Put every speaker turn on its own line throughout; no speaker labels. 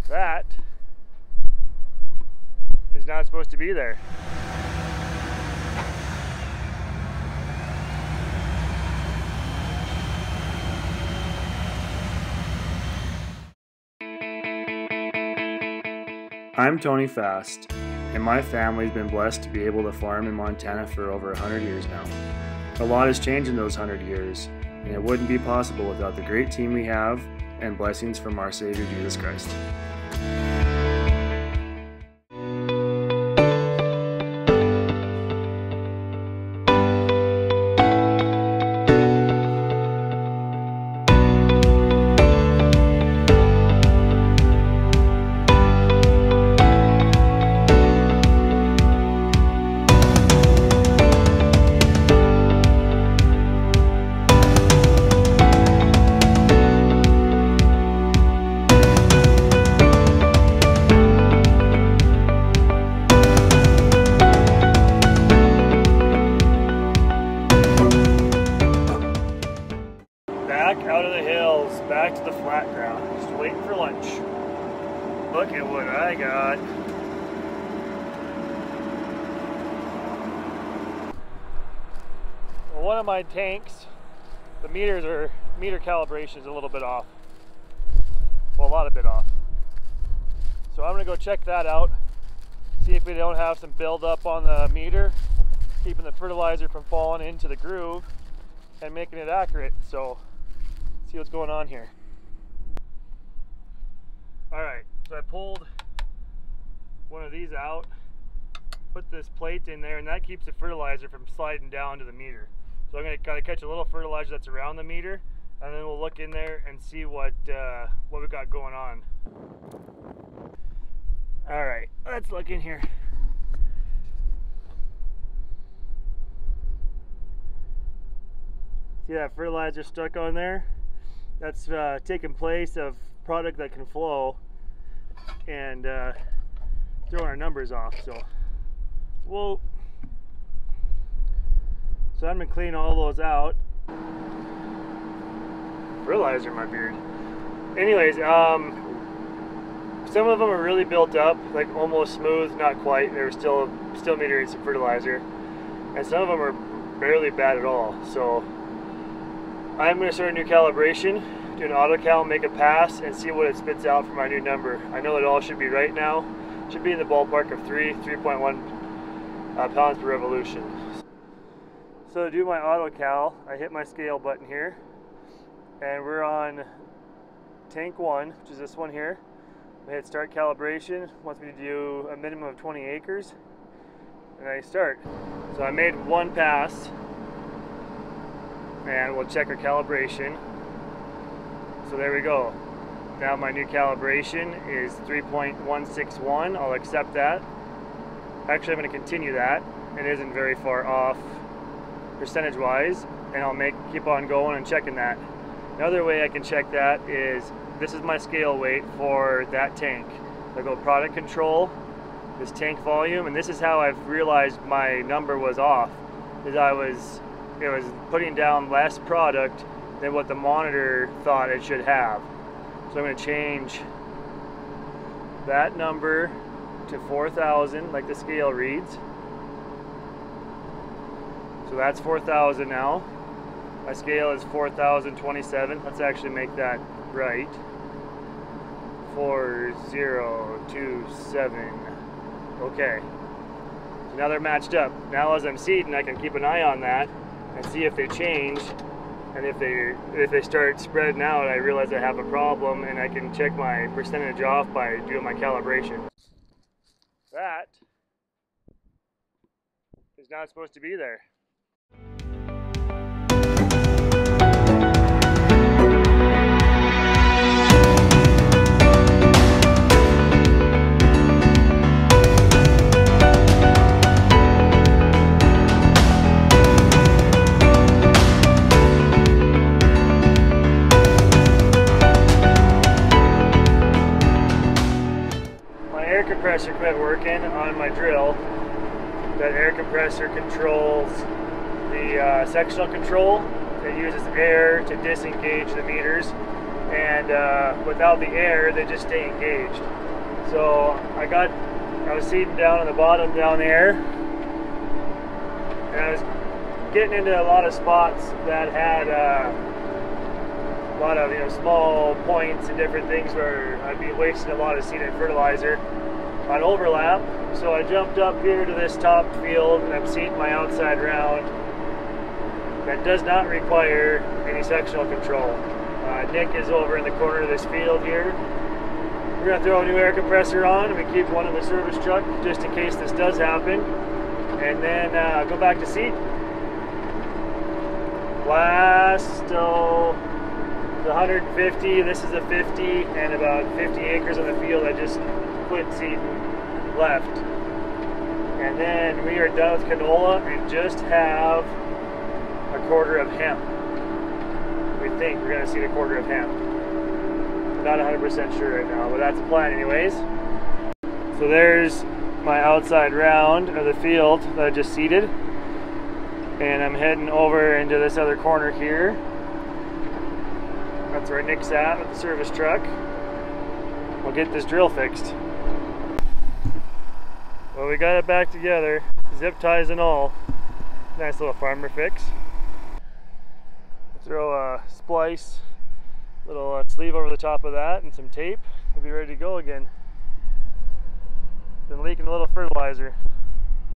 That is not supposed to be there. I'm Tony Fast, and my family's been blessed to be able to farm in Montana for over 100 years now. A lot has changed in those 100 years, and it wouldn't be possible without the great team we have and blessings from our Savior Jesus Christ. Back out of the hills, back to the flat ground, just waiting for lunch. Look at what I got. Well, one of my tanks, the meter calibration is a little bit off. Well, a lot of bit off. So I'm gonna go check that out, see if we don't have some buildup on the meter, keeping the fertilizer from falling into the groove and making it accurate. So see what's going on here. Alright, so I pulled one of these out, put this plate in there, and that keeps the fertilizer from sliding down to the meter. So I'm going to kind of catch a little fertilizer that's around the meter, and then we'll look in there and see what we got going on. Alright, let's look in here. See that fertilizer stuck on there? That's taking place of product that can flow and throwing our numbers off. So, whoa. So I'm gonna clean all those out. Fertilizer in my beard. Anyways, some of them are really built up, like almost smooth, not quite. They're still metering some fertilizer, and some of them are barely bad at all. So I'm going to start a new calibration, do an auto cal, make a pass, and see what it spits out for my new number. I know it all should be right now. Should be in the ballpark of 3.1 pounds per revolution. So to do my auto cal, I hit my scale button here, and we're on tank 1, which is this one here. I hit start calibration, wants me to do a minimum of 20 acres, and I start. So I made one pass, and we'll check our calibration. So there we go. Now my new calibration is 3.161. I'll accept that. Actually, I'm going to continue that. It isn't very far off percentage wise, and I'll keep on going and checking that. Another way I can check that is, this is my scale weight for that tank. I go product control, this tank volume, and this is how I've realized my number was off. Is it was putting down less product than what the monitor thought it should have. So I'm going to change that number to 4,000 like the scale reads. So that's 4,000 now. My scale is 4,027. Let's actually make that right. 4027. Okay. So now they're matched up. Now as I'm seeding, I can keep an eye on that and see if they change, and if they start spreading out, I realize I have a problem, and I can check my percentage off by doing my calibration. That is not supposed to be there. Compressor quit working on my drill. That air compressor controls the sectional control. It uses air to disengage the meters, and without the air, they just stay engaged. So I was seeding down on the bottom down there, and I was getting into a lot of spots that had a lot of small points and different things where I'd be wasting a lot of seed and fertilizer on overlap. So I jumped up here to this top field and I'm seeding my outside round that does not require any sectional control. Nick is over in the corner of this field here. We're going to throw a new air compressor on, and we keep one in the service truck just in case this does happen, and then go back to seed. Last 150, this is a 50, and about 50 acres on the field I just quit seeding left. And then we are done with canola and just have a quarter of hemp. We think we're going to seed a quarter of hemp. Not 100% sure right now, but that's the plan anyways. So there's my outside round of the field that I just seeded, and I'm heading over into this other corner here. That's where Nick's at with the service truck. We'll get this drill fixed. Well, we got it back together, zip ties and all. Nice little farmer fix. Throw a splice, little sleeve over the top of that, and some tape. We'll be ready to go again. Been leaking a little fertilizer.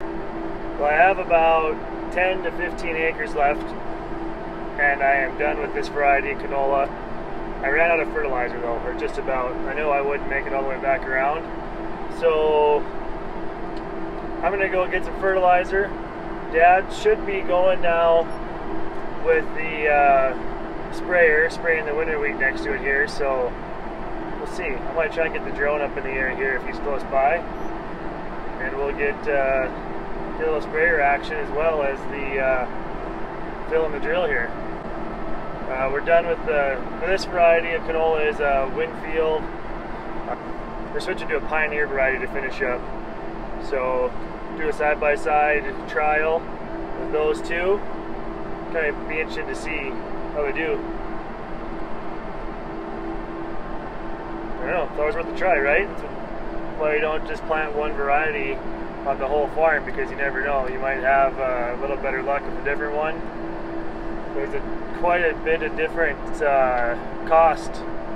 Well, I have about 10 to 15 acres left, and I am done with this variety of canola. I ran out of fertilizer though, or just about. I knew I wouldn't make it all the way back around, so I'm gonna go get some fertilizer. Dad should be going now with the sprayer, spraying the winter wheat next to it here, so we'll see. I might try and get the drone up in the air here if he's close by, and we'll get a little sprayer action as well as the filling the drill here. We're done with this variety of canola is a Winfield. We're switching to a Pioneer variety to finish up, so do a side-by-side trial with those two. Kind of be interested to see how they do. I don't know, it's always worth a try, right? That's why you don't just plant one variety on the whole farm, because you never know. You might have a little better luck with a different one. There's quite a bit of different cost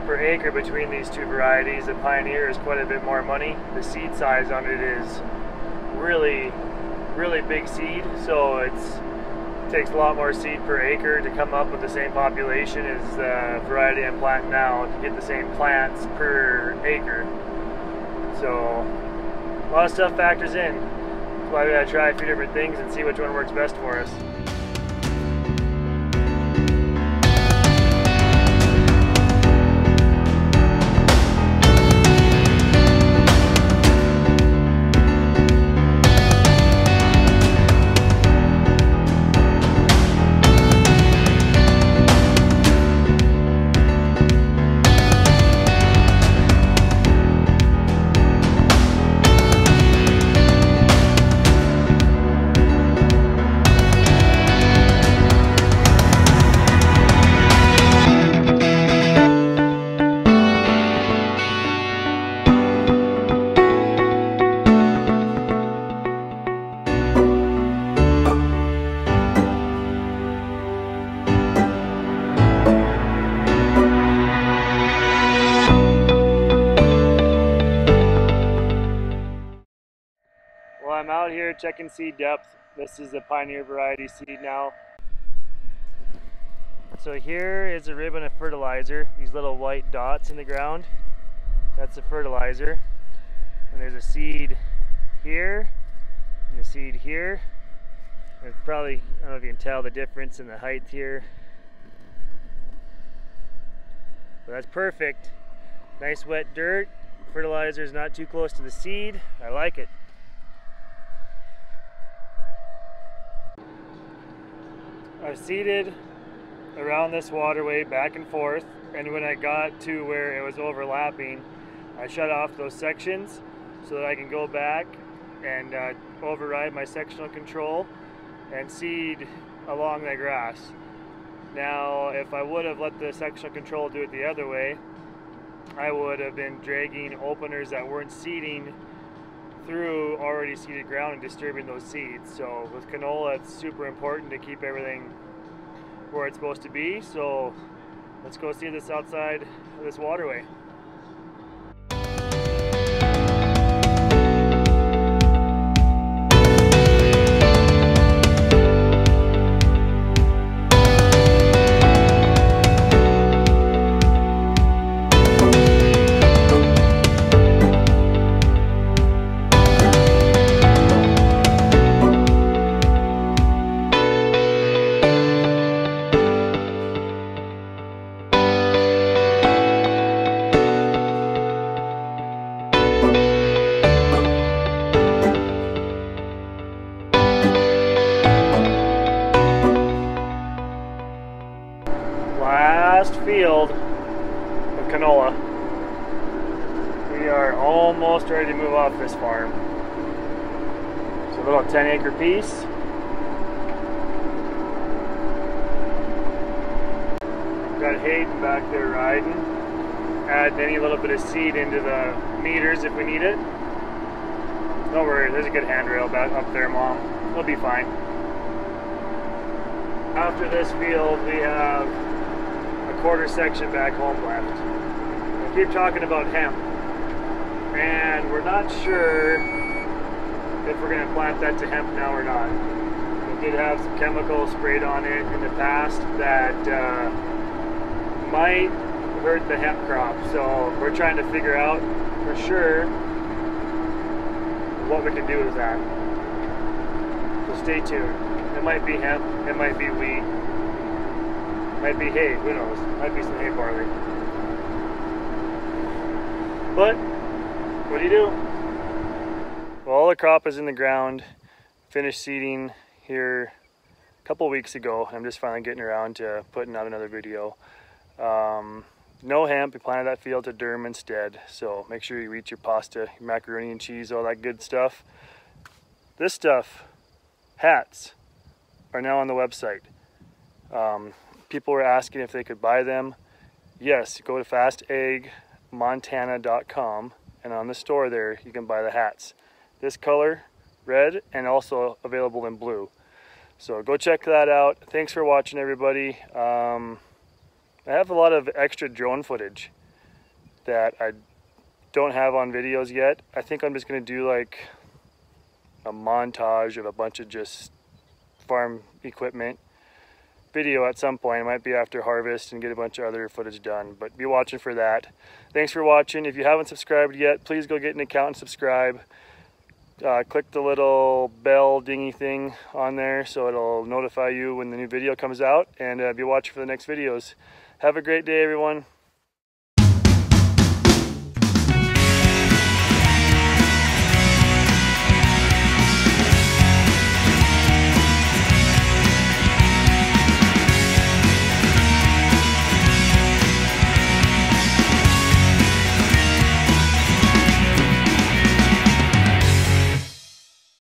per acre between these two varieties. The Pioneer is quite a bit more money. The seed size on it is really, really big seed, so it takes a lot more seed per acre to come up with the same population as the variety I'm planting now to get the same plants per acre. So a lot of stuff factors in. That's why we gotta try a few different things and see which one works best for us. I'm out here checking seed depth. This is a Pioneer variety seed now. So here is a ribbon of fertilizer, these little white dots in the ground. That's the fertilizer. And there's a seed here and a seed here. There's probably, I don't know if you can tell the difference in the height here. But that's perfect. Nice wet dirt. Fertilizer is not too close to the seed. I like it. I've seeded around this waterway back and forth, and when I got to where it was overlapping, I shut off those sections so that I can go back and override my sectional control and seed along the grass. Now, if I would have let the sectional control do it the other way, I would have been dragging openers that weren't seeding through already seeded ground and disturbing those seeds. So with canola, it's super important to keep everything where it's supposed to be. So let's go see this outside of this waterway. Last field of canola. We are almost ready to move off this farm. It's a little 10-acre piece. Got Hayden back there riding. Add any little bit of seed into the meters if we need it. Don't worry, there's a good handrail back up there, Mom. We'll be fine. After this field, we have a quarter section back home left. We keep talking about hemp, and we're not sure if we're going to plant that to hemp now or not. We did have some chemicals sprayed on it in the past that might hurt the hemp crop, so we're trying to figure out for sure what we can do with that. So stay tuned. It might be hemp, it might be wheat, it might be hay, who knows, it might be some hay barley. But, what do you do? Well, all the crop is in the ground, finished seeding here a couple weeks ago. I'm just finally getting around to putting out another video. No hemp, we planted that field to durum instead, so make sure you eat your pasta, your macaroni and cheese, all that good stuff. This stuff, hats, are now on the website. People were asking if they could buy them. Yes, go to fasteggmontana.com, and on the store there you can buy the hats. This color, red, and also available in blue. So go check that out. Thanks for watching, everybody. I have a lot of extra drone footage that I don't have on videos yet. I think I'm just going to do like a montage of a bunch of just farm equipment video at some point. It might be after harvest and get a bunch of other footage done, but be watching for that. Thanks for watching. If you haven't subscribed yet, please go get an account and subscribe. Click the little bell dingy thing on there so it'll notify you when the new video comes out, and be watching for the next videos. Have a great day, everyone.